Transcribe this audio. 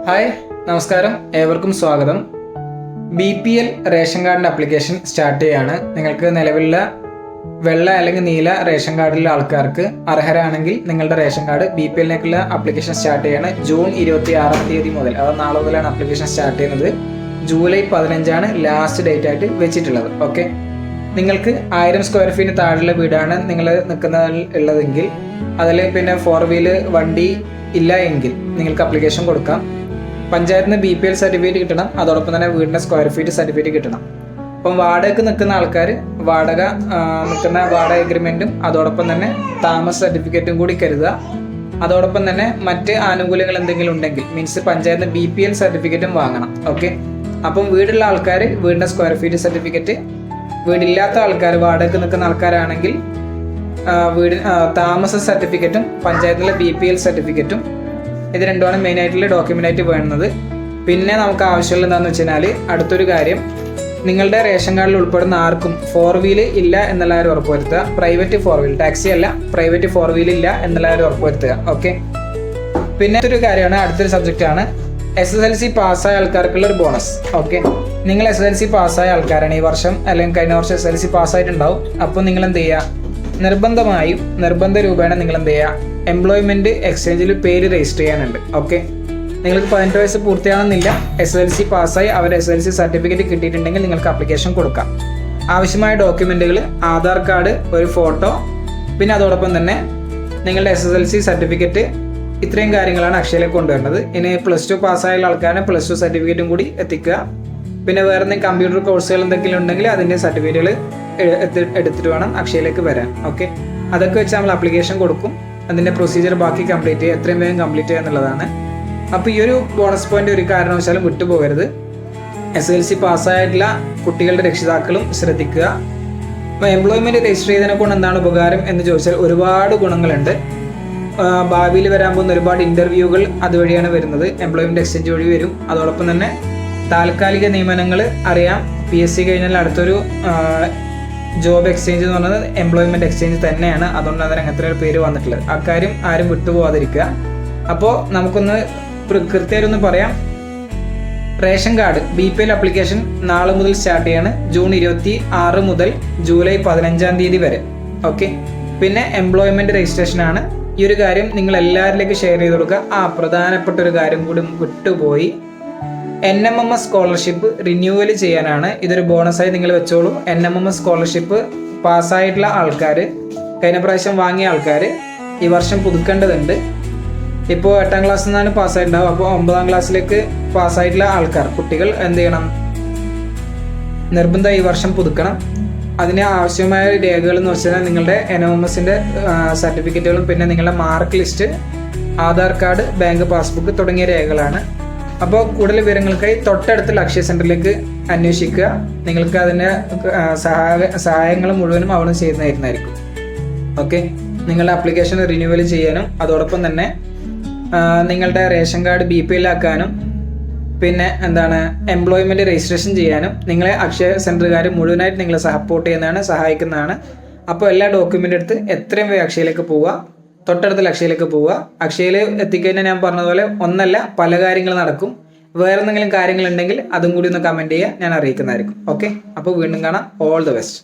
Hi, നമസ്കാരം. ഏവർക്കും സ്വാഗതം. BPL റേഷൻ കാർഡിൻ്റെ ആപ്ലിക്കേഷൻ സ്റ്റാർട്ട് ചെയ്യാണ്. നിങ്ങൾക്ക് നിലവിലുള്ള വെള്ള അല്ലെങ്കിൽ നീല റേഷൻ കാർഡിലുള്ള ആൾക്കാർക്ക് അർഹരാണെങ്കിൽ നിങ്ങളുടെ റേഷൻ കാർഡ് BPLനേക്കുള്ള ആപ്ലിക്കേഷൻ സ്റ്റാർട്ട് ചെയ്യാണ്. ജൂൺ 26 മുതൽ, അതായത് നാളെ മുതലാണ് ആപ്ലിക്കേഷൻ സ്റ്റാർട്ട് ചെയ്യുന്നത്. ജൂലൈ 15 ലാസ്റ്റ് ഡേറ്റ് ആയിട്ട് വെച്ചിട്ടുള്ളത്. ഓക്കെ, നിങ്ങൾക്ക് 1000 സ്ക്വയർ ഫീറ്റ് താഴെയുള്ള വീടാണ് നിങ്ങൾ ഉള്ളതെങ്കിൽ, അതിൽ പിന്നെ 4 വീല് വണ്ടി ഇല്ല എങ്കിൽ നിങ്ങൾക്ക് ആപ്ലിക്കേഷൻ കൊടുക്കാം. പഞ്ചായത്തിൽ നിന്ന് BPL സർട്ടിഫിക്കറ്റ് കിട്ടണം. അതോടൊപ്പം തന്നെ വീടിൻ്റെ സ്ക്വയർ ഫീറ്റ് സർട്ടിഫിക്കറ്റ് കിട്ടണം. അപ്പം വാടകയ്ക്ക് നിൽക്കുന്ന ആൾക്കാർ വാടക എഗ്രിമെൻറ്റും അതോടൊപ്പം തന്നെ താമസ സർട്ടിഫിക്കറ്റും കൂടി കരുതുക. അതോടൊപ്പം തന്നെ മറ്റ് ആനുകൂല്യങ്ങൾ എന്തെങ്കിലും ഉണ്ടെങ്കിൽ, മീൻസ് പഞ്ചായത്തിന് BPL സർട്ടിഫിക്കറ്റും വാങ്ങണം. ഓക്കെ, അപ്പം വീടുള്ള ആൾക്കാർ വീടിൻ്റെ സ്ക്വയർ ഫീറ്റ് സർട്ടിഫിക്കറ്റ്, വീടില്ലാത്ത ആൾക്കാർ വാടകയ്ക്ക് നിൽക്കുന്ന ആൾക്കാരാണെങ്കിൽ താമസ സർട്ടിഫിക്കറ്റും പഞ്ചായത്തിലെ BPL സർട്ടിഫിക്കറ്റും, ഇത് രണ്ടുമാണ് മെയിനായിട്ടുള്ള ഡോക്യുമെൻ്റായിട്ട് വേണ്ടത്. പിന്നെ നമുക്ക് ആവശ്യമുള്ള എന്താണെന്ന് വെച്ച് കഴിഞ്ഞാൽ, അടുത്തൊരു കാര്യം, നിങ്ങളുടെ റേഷൻ കാർഡിൽ ഉൾപ്പെടുന്ന ആർക്കും 4 വീല് ഇല്ല എന്നുള്ള കാര്യം ഉറപ്പുവരുത്തുക. പ്രൈവറ്റ് 4 വീൽ, ടാക്സി അല്ല, പ്രൈവറ്റ് 4 വീൽ ഇല്ല എന്നുള്ള കാര്യം ഉറപ്പുവരുത്തുക. ഓക്കെ, പിന്നെ ഒരു കാര്യമാണ്, അടുത്തൊരു സബ്ജക്റ്റാണ് SSLC പാസ്സായ ആൾക്കാർക്കുള്ള ഒരു ബോണസ്. ഓക്കെ, നിങ്ങൾ SSLC പാസ്സായ ആൾക്കാരാണ് ഈ വർഷം അല്ലെങ്കിൽ കഴിഞ്ഞ വർഷം SSLC പാസ്സായിട്ടുണ്ടാവും. അപ്പോൾ നിങ്ങൾ എന്ത് ചെയ്യുക, നിർബന്ധ രൂപേണ നിങ്ങൾ എന്ത് ചെയ്യുക, എംപ്ലോയ്മെൻറ്റ് എക്സ്ചേഞ്ചിൽ പേര് രജിസ്റ്റർ ചെയ്യാനുണ്ട്. ഓക്കെ, നിങ്ങൾക്ക് 18 വയസ്സ് പൂർത്തിയാണെന്നില്ല, SSLC പാസ്സായി അവർ SSLC സർട്ടിഫിക്കറ്റ് കിട്ടിയിട്ടുണ്ടെങ്കിൽ നിങ്ങൾക്ക് ആപ്ലിക്കേഷൻ കൊടുക്കാം. ആവശ്യമായ ഡോക്യുമെൻറ്റുകൾ ആധാർ കാർഡ്, ഒരു ഫോട്ടോ, പിന്നെ അതോടൊപ്പം തന്നെ നിങ്ങളുടെ SSLC സർട്ടിഫിക്കറ്റ്, ഇത്രയും കാര്യങ്ങളാണ് അക്ഷയയിലേക്ക് കൊണ്ടുവരുന്നത്. ഇനി +2 പാസ്സായുള്ള ആൾക്കാരെ +2 സർട്ടിഫിക്കറ്റും കൂടി എത്തിക്കുക. പിന്നെ വേറെ എന്തെങ്കിലും കമ്പ്യൂട്ടർ കോഴ്സുകൾ എന്തെങ്കിലും ഉണ്ടെങ്കിൽ അതിൻ്റെ സർട്ടിഫിക്കറ്റുകൾ എടുത്തിട്ട് വേണം അക്ഷയയിലേക്ക് വരാൻ. ഓക്കെ, അതൊക്കെ വെച്ച് നമ്മൾ ആപ്ലിക്കേഷൻ കൊടുക്കും. അതിൻ്റെ പ്രൊസീജിയർ ബാക്കി കംപ്ലീറ്റ് ചെയ്യുക, എത്രയും വേഗം കംപ്ലീറ്റ് ചെയ്യുക എന്നുള്ളതാണ്. അപ്പോൾ ഈ ഒരു ബോണസ് പോയിന്റ് ഒരു കാരണവശാലും വിട്ടുപോകരുത്. SSLC പാസ്സായിട്ടുള്ള കുട്ടികളുടെ രക്ഷിതാക്കളും ശ്രദ്ധിക്കുക. അപ്പോൾ എംപ്ലോയ്മെൻറ്റ് രജിസ്റ്റർ ചെയ്തതിനെ കൊണ്ട് എന്താണ് ഉപകാരം എന്ന് ചോദിച്ചാൽ, ഒരുപാട് ഗുണങ്ങളുണ്ട്. ഭാവിയിൽ വരാൻ പോകുന്ന ഒരുപാട് ഇൻ്റർവ്യൂകൾ അതുവഴിയാണ് വരുന്നത്, എംപ്ലോയ്മെൻറ്റ് എക്സ്ചേഞ്ച് വഴി വരും. അതോടൊപ്പം തന്നെ താൽക്കാലിക നിയമനങ്ങൾ അറിയാം. PSC കഴിഞ്ഞാൽ അടുത്തൊരു ജോബ് എക്സ്ചേഞ്ച് എന്ന് പറയുന്നത് എംപ്ലോയ്മെൻറ്റ് എക്സ്ചേഞ്ച് തന്നെയാണ്. അതുകൊണ്ടാണ് അതിന് അങ്ങനത്തെ ഒരു പേര് വന്നിട്ടുള്ളത്. അക്കാര്യം ആരും വിട്ടുപോകാതിരിക്കുക. അപ്പോൾ നമുക്കൊന്ന് കൃത്യമായിട്ടൊന്ന് പറയാം. റേഷൻ കാർഡ് BPL ആപ്ലിക്കേഷൻ നാളെ മുതൽ സ്റ്റാർട്ട് ചെയ്യാണ്. ജൂൺ 26 മുതൽ ജൂലൈ 15 വരെ. ഓക്കെ, പിന്നെ എംപ്ലോയ്മെൻറ്റ് രജിസ്ട്രേഷനാണ്. ഈ ഒരു കാര്യം നിങ്ങൾ എല്ലാവരിലേക്കും ഷെയർ ചെയ്ത് കൊടുക്കുക. പ്രധാനപ്പെട്ട ഒരു കാര്യം കൂടി വിട്ടുപോയി, NMMS സ്കോളർഷിപ്പ് റിന്യൂവൽ ചെയ്യാനാണ്. ഇതൊരു ബോണസായി നിങ്ങൾ വെച്ചോളൂ. NMMS സ്കോളർഷിപ്പ് പാസ്സായിട്ടുള്ള ആൾക്കാർ, കഴിഞ്ഞ പ്രാവശ്യം വാങ്ങിയ ആൾക്കാർ ഈ വർഷം പുതുക്കേണ്ടതുണ്ട്. ഇപ്പോൾ 8ാം ക്ലാസ്സിൽ നിന്നാണ് പാസ്സായിട്ടുണ്ടാവും. അപ്പോൾ 9ാം ക്ലാസ്സിലേക്ക് പാസ്സായിട്ടുള്ള ആൾക്കാർ, കുട്ടികൾ എന്ത് ചെയ്യണം, നിർബന്ധം ഈ വർഷം പുതുക്കണം. അതിന് ആവശ്യമായ രേഖകൾ എന്ന് വെച്ചാൽ നിങ്ങളുടെ NMMSൻ്റെ സർട്ടിഫിക്കറ്റുകളും പിന്നെ നിങ്ങളുടെ mark list, Aadhaar card, bank passbook തുടങ്ങിയ രേഖകളാണ്. അപ്പോൾ കൂടുതൽ വിവരങ്ങൾക്കായി തൊട്ടടുത്തുള്ള അക്ഷയ സെൻറ്ററിലേക്ക് അന്വേഷിക്കുക. നിങ്ങൾക്ക് അതിൻ്റെ സഹായങ്ങൾ മുഴുവനും അവിടെ ചെയ്യുന്നതായിരിക്കും. ഓക്കെ, നിങ്ങളുടെ ആപ്ലിക്കേഷൻ റിന്യൂവൽ ചെയ്യാനും അതോടൊപ്പം തന്നെ നിങ്ങളുടെ റേഷൻ കാർഡ് BPL ആക്കാനും പിന്നെ എംപ്ലോയ്മെൻറ്റ് രജിസ്ട്രേഷൻ ചെയ്യാനും നിങ്ങളെ അക്ഷയ സെൻറ്ററുകാർ മുഴുവനായിട്ട് നിങ്ങളെ സഹായിക്കുന്നതാണ്. അപ്പോൾ എല്ലാ ഡോക്യുമെൻ്റ് എടുത്ത് എത്രയും വേഗം അക്ഷയയിലേക്ക് പോവുക, തൊട്ടടുത്തുള്ള അക്ഷയയിലേക്ക് പോവുക. അക്ഷയയിൽ എത്തിക്കഴിഞ്ഞാൽ ഞാൻ പറഞ്ഞ പോലെ ഒന്നല്ല പല കാര്യങ്ങൾ നടക്കും. വേറെ എന്തെങ്കിലും കാര്യങ്ങളുണ്ടെങ്കിൽ അതും കൂടി ഒന്ന് കമൻറ്റ് ചെയ്യുക, ഞാൻ അറിയിക്കുന്നതായിരിക്കും. ഓക്കെ, അപ്പോൾ വീണ്ടും കാണാം. All the best.